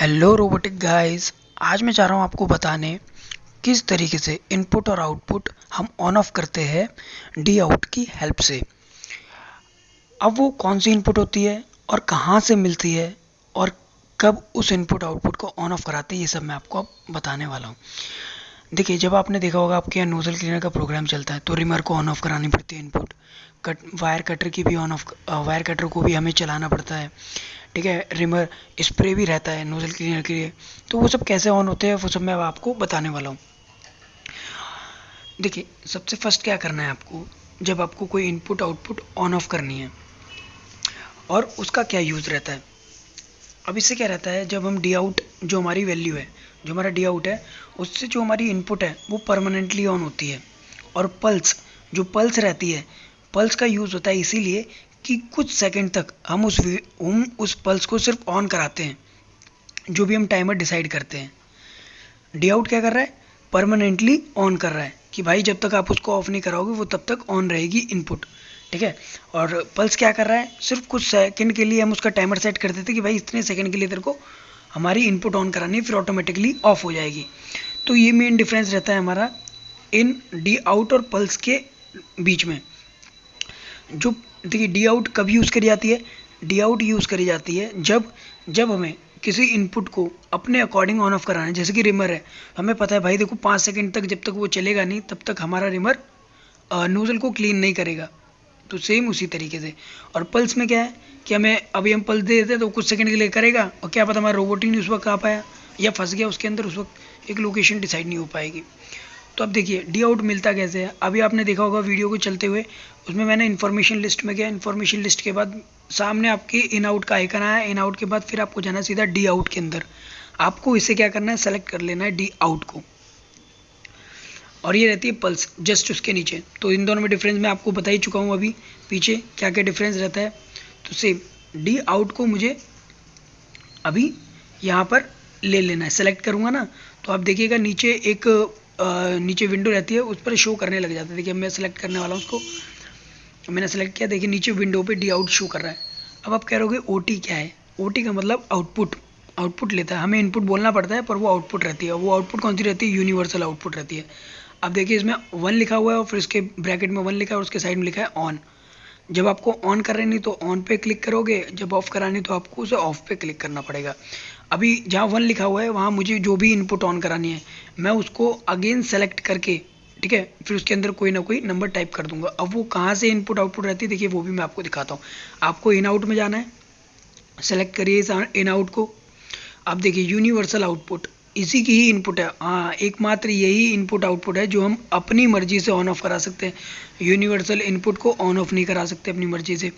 Hello robotic guys. आज मैं चाह रहा हूँ आपको बताने किस तरीके से इनपुट और आउटपुट हम ऑन ऑफ करते हैं डी आउट की हेल्प से। अब वो कौन सी इनपुट होती है और कहाँ से मिलती है और कब उस इनपुट आउटपुट को ऑन ऑफ कराते हैं, ये सब मैं आपको अब बताने वाला हूँ। देखिए, जब आपने देखा होगा आपके यहाँ नोजल क्लीनर का प्रोग्राम चलता है तो रिमर को ऑन ऑफ करानी पड़ती है इनपुट। वायर कटर की भी ऑन ऑफ, वायर कटर को भी हमें चलाना पड़ता है। ठीक है, रिमर स्प्रे भी रहता है नोजल क्लीनर के लिए। तो वो सब कैसे ऑन होते हैं वो सब मैं अब आपको बताने वाला हूँ। देखिए, सबसे फर्स्ट क्या करना है आपको, जब आपको कोई इनपुट आउटपुट ऑन ऑफ करनी है और उसका क्या यूज़ रहता है। अब इससे क्या रहता है, जब हम डी आउट, जो हमारी वैल्यू है, जो हमारा डी आउट है, उससे जो हमारी इनपुट है वो परमानेंटली ऑन होती है। और पल्स, जो पल्स रहती है, पल्स का यूज़ होता है इसीलिए कि कुछ सेकंड तक हम उस पल्स को सिर्फ ऑन कराते हैं, जो भी हम टाइमर डिसाइड करते हैं। डी आउट क्या कर रहा है, परमानेंटली ऑन कर रहा है कि भाई जब तक आप उसको ऑफ नहीं कराओगे वो तब तक ऑन रहेगी इनपुट। ठीक है, और पल्स क्या कर रहा है, सिर्फ कुछ सेकंड के लिए हम उसका टाइमर सेट कर देते कि भाई इतने सेकंड के लिए तेरे को हमारी इनपुट ऑन करानी है, फिर ऑटोमेटिकली ऑफ हो जाएगी। तो ये मेन डिफरेंस रहता है हमारा इन डी आउट और पल्स के बीच में। जो देखिए, डी आउट कब यूज़ करी जाती है, डी आउट यूज़ करी जाती है जब जब हमें किसी इनपुट को अपने अकॉर्डिंग ऑन ऑफ कराना है। जैसे कि रिमर है, हमें पता है भाई देखो 5 सेकंड तक जब तक वो चलेगा नहीं तब तक हमारा रिमर नोजल को क्लीन नहीं करेगा। तो सेम उसी तरीके से। और पल्स में क्या है कि हमें अभी हम पल्स दे देते हैं तो कुछ सेकंड के लिए करेगा, और क्या पता हमारा रोबोट ही नहीं उस वक्त आ पाया या फंस गया उसके अंदर, उस वक्त एक लोकेशन डिसाइड नहीं हो पाएगी। तो अब देखिए, डी आउट मिलता कैसे है। अभी आपने देखा होगा वीडियो को चलते हुए, उसमें मैंने इन्फॉर्मेशन लिस्ट में गया, इन्फॉर्मेशन लिस्ट के बाद सामने आपके इन आउट का आइकन आया, इन आउट के बाद फिर आपको जाना सीधा डी आउट के अंदर। आपको इसे क्या करना है, सेलेक्ट कर लेना है डी आउट को, और ये रहती है पल्स जस्ट उसके नीचे। तो इन दोनों में डिफरेंस मैं आपको बता ही चुका हूँ अभी पीछे क्या क्या डिफरेंस रहता है। तो सेम डी आउट को मुझे अभी यहाँ पर ले लेना है, सेलेक्ट करूँगा ना तो आप देखिएगा नीचे एक नीचे विंडो रहती है, उस पर शो करने लग जाता है। देखिए मैं सेलेक्ट करने वाला हूँ उसको, मैंने सेलेक्ट किया, देखिए नीचे विंडो पे डी आउट शो कर रहा है। अब आप कह रहोगे ओ टी क्या है, ओ टी का मतलब आउटपुट, आउटपुट लेता है। हमें इनपुट बोलना पड़ता है पर वो आउटपुट रहती है। वो आउटपुट कौन सी रहती है, यूनिवर्सल आउटपुट रहती है। अब देखिए इसमें 1 लिखा हुआ है और फिर इसके ब्रैकेट में 1 लिखा है और उसके साइड में लिखा है ऑन। जब आपको ऑन कर रहे नहीं तो ऑन पे क्लिक करोगे, जब ऑफ करानी तो आपको उसे ऑफ पे क्लिक करना पड़ेगा। अभी जहाँ 1 लिखा हुआ है वहाँ मुझे जो भी इनपुट ऑन करानी है मैं उसको अगेन सेलेक्ट करके, ठीक है, फिर उसके अंदर कोई ना कोई नंबर टाइप कर दूंगा। अब वो कहाँ से इनपुट आउटपुट रहती है देखिए वो भी मैं आपको दिखाता हूँ। आपको इन आउट में जाना है, सेलेक्ट करिए इस इन आउट को। अब देखिए यूनिवर्सल आउटपुट इसी की ही इनपुट है। हाँ, एकमात्र यही इनपुट आउटपुट है जो हम अपनी मर्जी से ऑन ऑफ करा सकते हैं। यूनिवर्सल इनपुट को ऑन ऑफ नहीं करा सकते अपनी मर्जी से,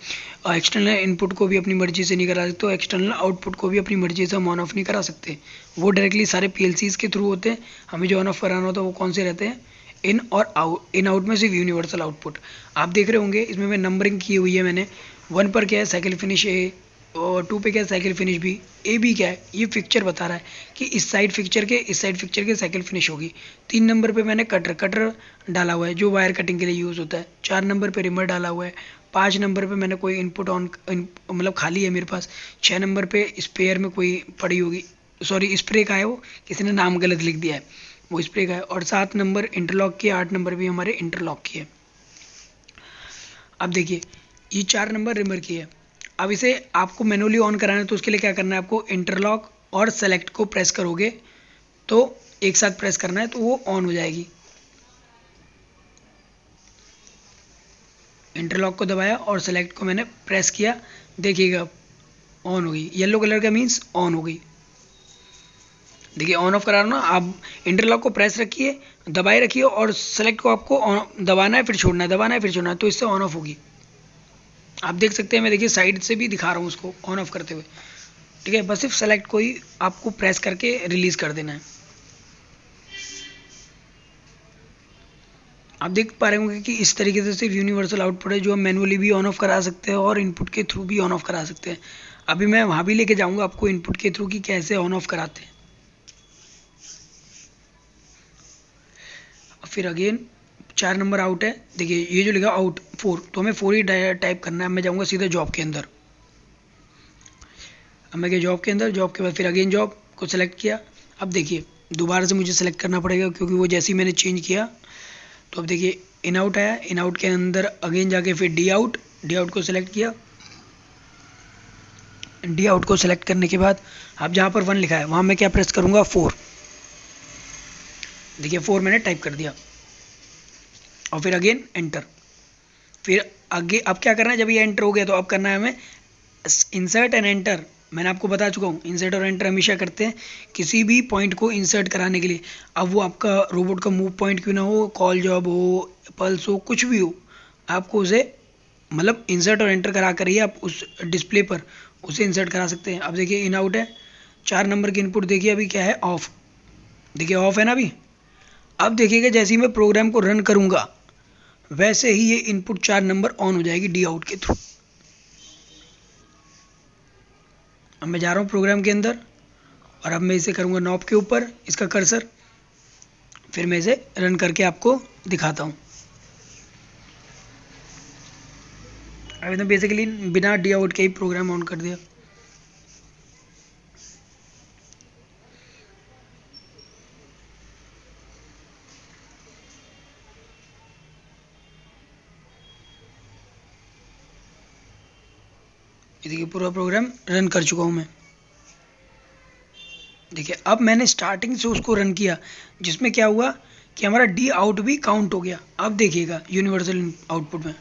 एक्सटर्नल इनपुट को भी अपनी मर्जी से नहीं करा सकते, और एक्सटर्नल आउटपुट को भी अपनी मर्जी से हम ऑन ऑफ नहीं करा सकते। वो डायरेक्टली सारे पीएलसीज के थ्रू होते हैं। हमें जो ऑन ऑफ कराना होता है वो कौन से रहते हैं, इन और आउट। इन आउट में सिर्फ यूनिवर्सल आउटपुट आप देख रहे होंगे, इसमें मैं नंबरिंग की हुई है मैंने। 1 पर क्या है, साइकिल फिनिश ए, और 2 पे क्या है, cycle finish B. A B क्या है, ये फिक्चर बता रहा है कि इस साइड फिक्चर के, इस साइड फिक्चर के साइकिल फिनिश होगी। 3 नंबर पे मैंने कटर डाला हुआ है जो वायर कटिंग के लिए यूज़ होता है। 4 नंबर पे रिमर डाला हुआ है। 5 नंबर पे मैंने कोई इनपुट ऑन मतलब खाली है मेरे पास। 6 नंबर पे स्पेयर में कोई पड़ी होगी, सॉरी स्प्रे का है, वो किसी ने नाम गलत लिख दिया है, वो स्प्रे का है। और 7 नंबर इंटरलॉक की, 8 नंबर भी हमारे इंटरलॉक की है। अब देखिए ये 4 नंबर रिमर की है। अब इसे आपको मैनुअली ऑन कराना है तो उसके लिए क्या करना है, आपको इंटरलॉक और सेलेक्ट को प्रेस करोगे तो एक साथ प्रेस करना है तो वो ऑन हो जाएगी। इंटरलॉक को दबाया और सेलेक्ट को मैंने प्रेस किया, देखिएगा ऑन हो गई। येलो कलर का मीन्स ऑन हो गई। देखिए ऑन ऑफ कराना, आप इंटरलॉक को प्रेस रखिए, दबाए रखिए, और सेलेक्ट को आपको दबाना है फिर छोड़ना है, दबाना है फिर छोड़ना है, तो इससे ऑन ऑफ होगी। आप देख सकते हैं, मैं देखिए साइड से भी दिखा रहा हूँ उसको ऑन ऑफ करते हुए। ठीक है, बस सिर्फ सेलेक्ट को ही आपको प्रेस करके रिलीज कर देना है। आप देख पा रहे होंगे कि इस तरीके से सिर्फ यूनिवर्सल आउटपुट है जो हम मैनुअली भी ऑन ऑफ करा सकते हैं और इनपुट के थ्रू भी ऑन ऑफ करा सकते हैं। अभी मैं वहाँ भी लेके जाऊँगा आपको इनपुट के थ्रू कि कैसे ऑन ऑफ कराते हैं। फिर अगेन 4 नंबर आउट है, देखिए ये जो लिखा आउट 4, तो हमें 4 ही टाइप करना है। मैं जाऊँगा सीधा जॉब के अंदर। अब मैं गया जॉब के अंदर, जॉब के बाद फिर अगेन जॉब उसको सेलेक्ट किया। अब देखिए दोबारा से मुझे सेलेक्ट करना पड़ेगा क्योंकि वो जैसे ही मैंने चेंज किया तो अब देखिए इन आउट आया। इन आउट के अंदर अगेन जाके फिर डी आउट को सेलेक्ट किया। डी आउट को सेलेक्ट करने के बाद अब जहाँ पर 1 लिखा है वहाँ मैं क्या प्रेस करूँगा 4। देखिए 4 मैंने टाइप कर दिया और फिर अगेन एंटर। फिर आगे अब क्या करना है, जब ये एंटर हो गया तो अब करना है हमें इंसर्ट एंड एंटर। मैंने आपको बता चुका हूँ इंसर्ट और एंटर हमेशा करते हैं किसी भी पॉइंट को इंसर्ट कराने के लिए। अब वो आपका रोबोट का मूव पॉइंट क्यों ना हो, कॉल जॉब हो, पल्स हो, कुछ भी हो, आपको उसे मतलब इंसर्ट और एंटर करा कर ही आप उस डिस्प्ले पर उसे इंसर्ट करा सकते हैं। अब देखिए इन आउट है, 4 नंबर की इनपुट देखिए अभी क्या है ऑफ। देखिए ऑफ है ना अभी। अब देखिएगा जैसे ही मैं प्रोग्राम को रन करूँगा वैसे ही ये इनपुट 4 नंबर ऑन हो जाएगी डी आउट के थ्रू। अब मैं जा रहा हूँ प्रोग्राम के अंदर और अब मैं इसे करूँगा नॉब के ऊपर इसका कर्सर, फिर मैं इसे रन करके आपको दिखाता हूँ। अभी तो बेसिकली बिना डी आउट के ही प्रोग्राम ऑन कर दिया। देखिए पूरा प्रोग्राम रन कर चुका हूँ मैं। देखिए अब मैंने स्टार्टिंग से उसको रन किया जिसमें क्या हुआ कि हमारा डी आउट भी काउंट हो गया। अब देखिएगा यूनिवर्सल आउटपुट में,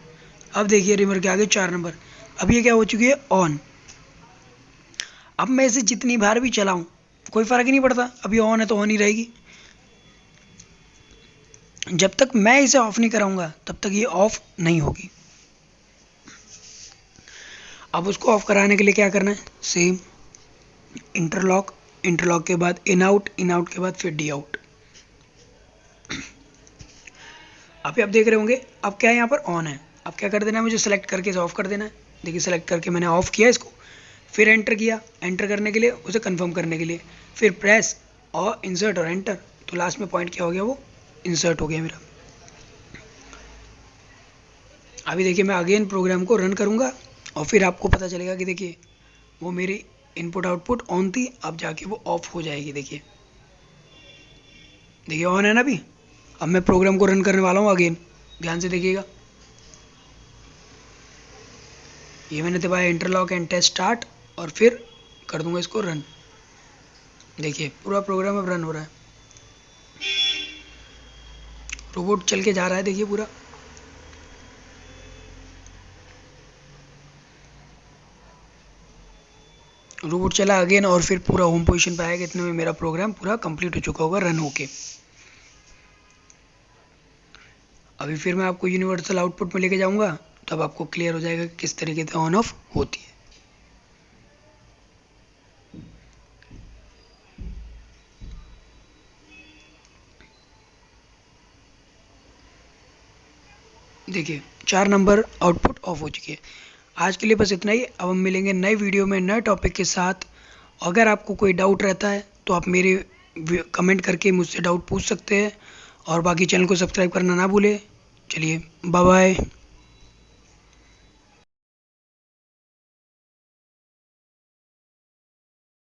अब देखिए रिमर के आगे 4 नंबर। अब ये क्या हो चुकी है ऑन। अब मैं इसे जितनी बार भी चलाऊं कोई फ़र्क ही नहीं पड़ता, अभी ऑन है तो ऑन ही रहेगी। जब तक मैं इसे ऑफ नहीं कराऊंगा तब तक ये ऑफ नहीं होगी। अब उसको ऑफ कराने के लिए क्या करना है, सेम इंटरलॉक के बाद इन आउट के बाद फिर डी आउट। आप देख रहे होंगे अब क्या है यहाँ पर ऑन है। अब क्या कर देना है, मुझे सेलेक्ट करके इसे ऑफ कर देना है। देखिए सेलेक्ट करके मैंने ऑफ किया इसको, फिर एंटर किया, एंटर करने के लिए उसे कंफर्म करने के लिए फिर प्रेस और इंसर्ट और एंटर, तो लास्ट में पॉइंट क्या हो गया, वो इंसर्ट हो गया मेरा। अभी देखिए मैं अगेन प्रोग्राम को रन करूँगा और फिर आपको पता चलेगा कि देखिए वो मेरी इनपुट आउटपुट ऑन थी, अब जाके वो ऑफ हो जाएगी। देखिए ऑन है ना अभी। अब मैं प्रोग्राम को रन करने वाला हूँ अगेन, ध्यान से देखिएगा। ये मैंने दबाया इंटरलॉक एंड टेस्ट स्टार्ट और फिर कर दूंगा इसको रन। देखिए पूरा प्रोग्राम अब रन हो रहा है, रोबोट चल के जा रहा है। देखिए पूरा रोबोट चला अगेन और फिर पूरा होम पोजीशन पे आएगा। इतने में मेरा प्रोग्राम पूरा कंप्लीट हो चुका होगा रन होके। अभी फिर मैं आपको यूनिवर्सल आउटपुट में लेके जाऊंगा तब आपको क्लियर हो जाएगा कि किस तरीके से ऑन ऑफ होती है। देखिए 4 नंबर आउटपुट ऑफ हो चुकी है। आज के लिए बस इतना ही। अब हम मिलेंगे नए वीडियो में नए टॉपिक के साथ। अगर आपको कोई डाउट रहता है तो आप मेरे कमेंट करके मुझसे डाउट पूछ सकते हैं और बाकी चैनल को सब्सक्राइब करना ना भूलें। चलिए बाय बाय।